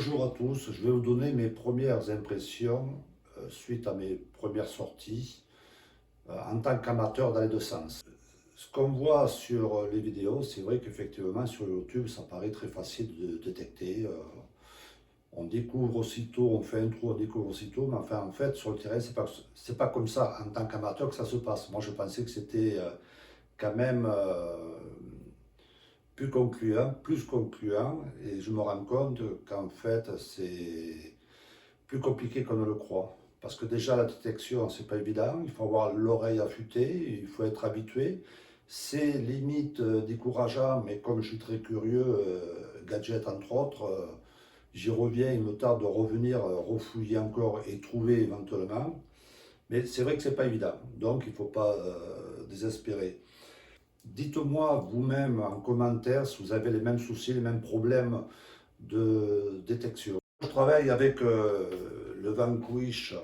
Bonjour à tous, je vais vous donner mes premières impressions suite à mes premières sorties en tant qu'amateur dans les deux sens. Ce qu'on voit sur les vidéos, c'est vrai qu'effectivement sur YouTube, ça paraît très facile de détecter. On découvre aussitôt, on fait un trou, on découvre aussitôt, mais enfin en fait sur le terrain, c'est pas comme ça en tant qu'amateur que ça se passe. Moi je pensais que c'était quand même plus concluant, et je me rends compte qu'en fait c'est plus compliqué qu'on ne le croit. Parce que déjà la détection, c'est pas évident, il faut avoir l'oreille affûtée, il faut être habitué. C'est limite décourageant, mais comme je suis très curieux, gadget entre autres, j'y reviens, il me tarde de revenir refouiller encore et trouver éventuellement. Mais c'est vrai que c'est pas évident, donc il ne faut pas désespérer. Dites-moi vous-même en commentaire si vous avez les mêmes soucis, les mêmes problèmes de détection. Je travaille avec le Vanquish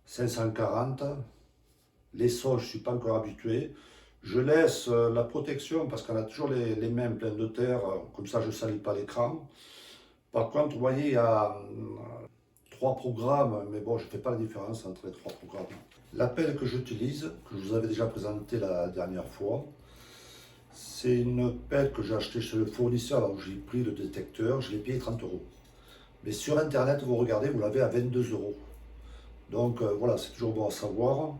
540. Les sols, je ne suis pas encore habitué. Je laisse la protection parce qu'on a toujours les mains pleines de terre, comme ça je ne salis pas l'écran. Par contre, vous voyez, il y a trois programmes, mais bon, je ne fais pas la différence entre les trois programmes. L'appel que j'utilise, que je vous avais déjà présenté la dernière fois, c'est une pelle que j'ai achetée chez le fournisseur, là où j'ai pris le détecteur, je l'ai payé 30 euros. Mais sur internet, vous regardez, vous l'avez à 22 euros. Donc voilà, c'est toujours bon à savoir.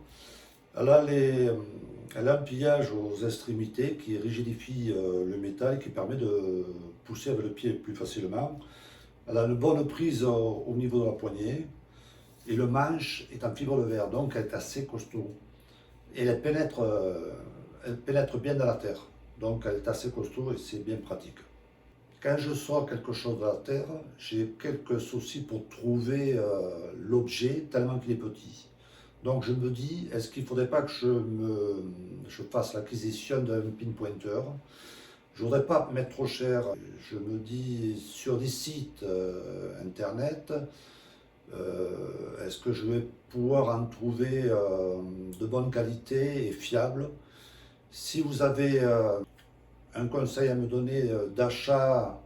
Elle a un pliage aux extrémités qui rigidifie le métal et qui permet de pousser avec le pied plus facilement. Elle a une bonne prise au niveau de la poignée et le manche est en fibre de verre, donc elle est assez costaud. Et elle pénètre bien dans la terre, donc elle est assez costaud et c'est bien pratique. Quand je sors quelque chose de la terre, j'ai quelques soucis pour trouver l'objet tellement qu'il est petit. Donc je me dis, est-ce qu'il ne faudrait pas que je fasse l'acquisition d'un pinpointer? Je ne voudrais pas mettre trop cher. Je me dis, sur des sites internet, est-ce que je vais pouvoir en trouver de bonne qualité et fiable? Si vous avez un conseil à me donner d'achat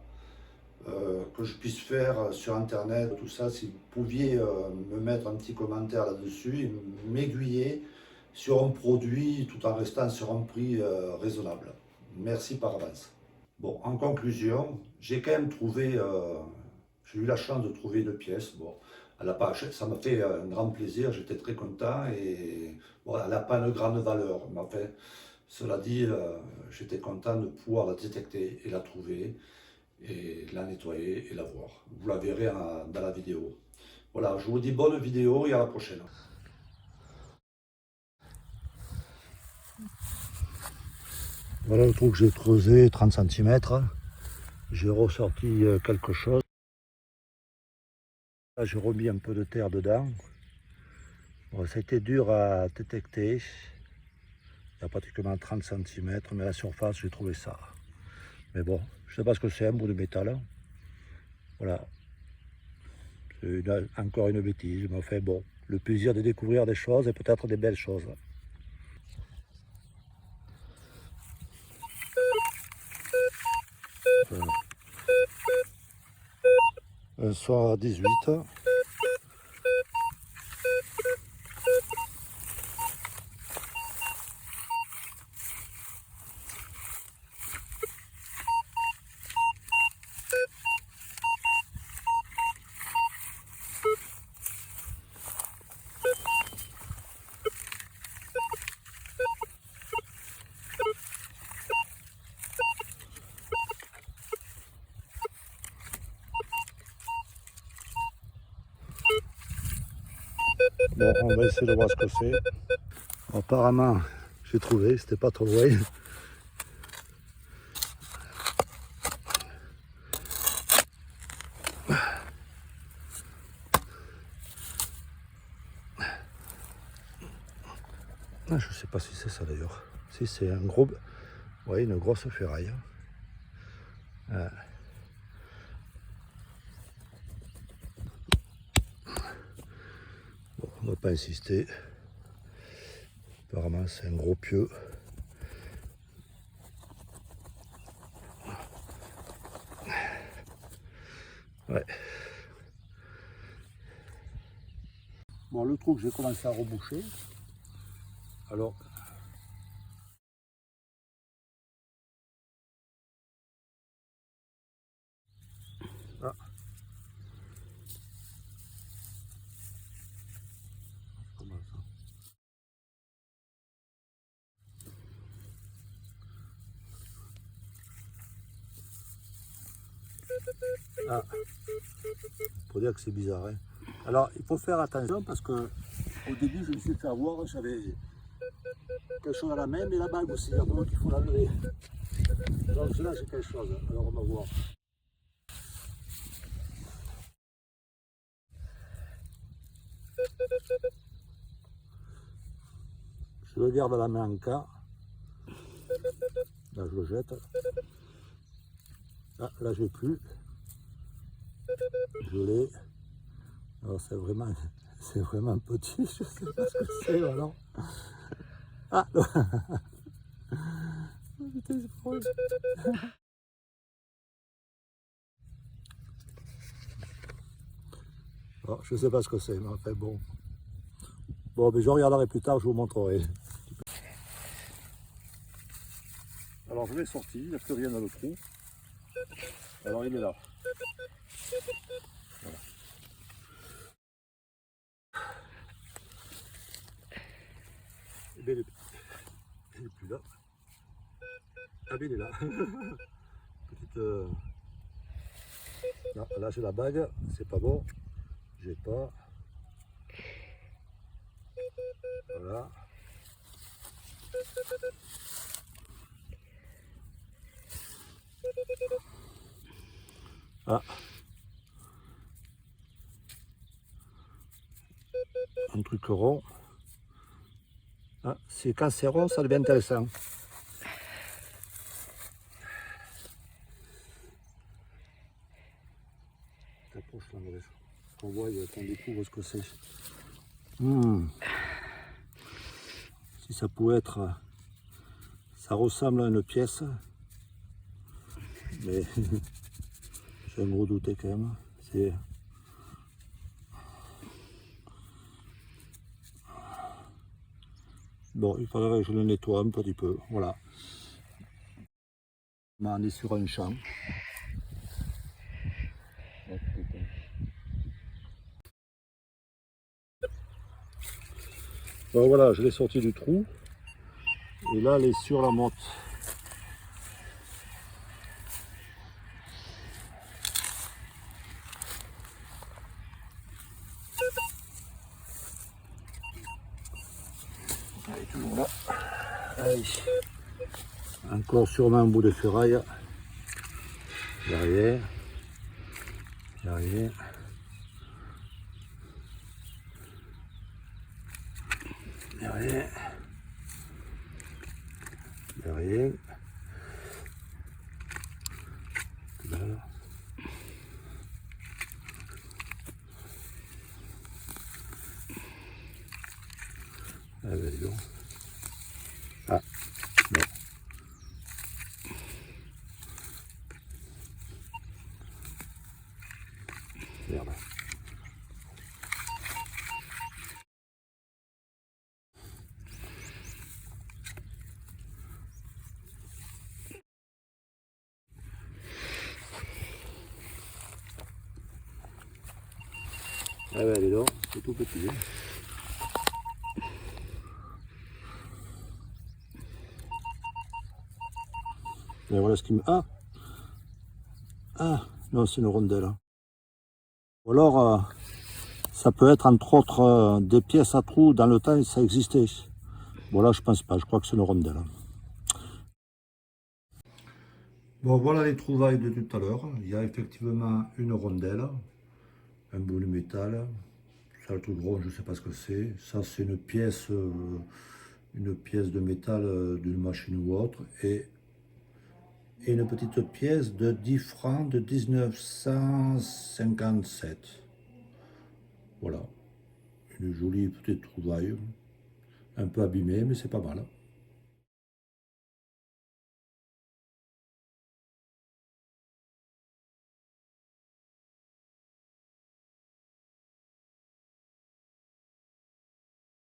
que je puisse faire sur internet, tout ça, si vous pouviez me mettre un petit commentaire là-dessus et m'aiguiller sur un produit tout en restant sur un prix raisonnable. Merci par avance. Bon, en conclusion, j'ai quand même trouvé, j'ai eu la chance de trouver une pièce. Bon, elle a pas, ça m'a fait un grand plaisir, j'étais très content et bon, elle n'a pas une grande valeur. Mais enfin, cela dit, j'étais content de pouvoir la détecter et la trouver et la nettoyer et la voir. Vous la verrez dans la vidéo. Voilà, je vous dis bonne vidéo et à la prochaine. Voilà le trou que j'ai creusé, 30 cm. J'ai ressorti quelque chose. Là, j'ai remis un peu de terre dedans. Bon, ça a été dur à détecter. Il y a pratiquement 30 cm, mais à la surface, j'ai trouvé ça. Mais bon, je ne sais pas ce que c'est, un bout de métal. Voilà. C'est encore une bêtise, mais enfin bon, le plaisir de découvrir des choses et peut-être des belles choses. Un soir à 18. Bon, on va essayer de voir ce que c'est. Apparemment, j'ai trouvé, c'était pas trop loin. Ah, je sais pas si c'est ça d'ailleurs. Si c'est un gros, ouais, une grosse ferraille. Bon, on va pas insister. Apparemment, c'est un gros pieu. Ouais. Bon, le trou que j'ai commencé à reboucher. Alors, ah, comment ça? Ah, faut dire que c'est bizarre. Hein. Alors, il faut faire attention parce que au début, je me suis fait avoir, j'avais quelque chose à la main, mais la bague aussi, donc il faut l'enlever. Donc là, j'ai quelque chose. Alors, on va voir. Je le garde à la main en cas. Là, je le jette. Ah, là, je n'ai plus. Je l'ai. Alors, c'est vraiment petit. Je ne sais pas ce que c'est, alors. Ah, non. Putain, c'est drôle. Alors, je ne sais pas ce que c'est, mais enfin bon. Bon, mais je regarderai plus tard, je vous montrerai. Alors, je l'ai sorti, il n'y a plus rien dans le trou. Alors, il est là. Voilà. Eh bien, il n'est plus là. Ah, bien, il est là. Petite. Là, j'ai la bague, c'est pas bon. J'ai pas. Voilà. Ah. Un truc rond. Ah, c'est quand c'est rond, ça devient intéressant. T'approches là, bref. Qu'on voit, qu'on découvre ce que c'est. Si ça pouvait être. Ça ressemble à une pièce. Mais j'ai un gros doute quand même. C'est. Bon, il faudrait que je le nettoie un petit peu. Voilà. On est sur un champ. Bon, voilà, je l'ai sorti du trou. Et là, elle est sur la motte. Elle est toujours là. Allez. Encore sûrement un bout de ferraille. Derrière. Derrière. Derrière. Derrière. Là. Ah ben dis donc. Ah, non. Merde. Ah ben dis donc, c'est tout petit. Hein. Et voilà ce qui me... Ah. Ah, non, c'est une rondelle. Hein. Ou alors, ça peut être entre autres des pièces à trous. Dans le temps, ça existait. Bon là, je pense pas. Je crois que c'est une rondelle. Hein. Bon, voilà les trouvailles de tout à l'heure. Il y a effectivement une rondelle, un bout de métal. Ça, le truc rond, je ne sais pas ce que c'est. Ça, c'est une pièce de métal d'une machine ou autre. Et une petite pièce de 10 francs de 1957. Voilà. Une jolie petite trouvaille. Un peu abîmée, mais c'est pas mal.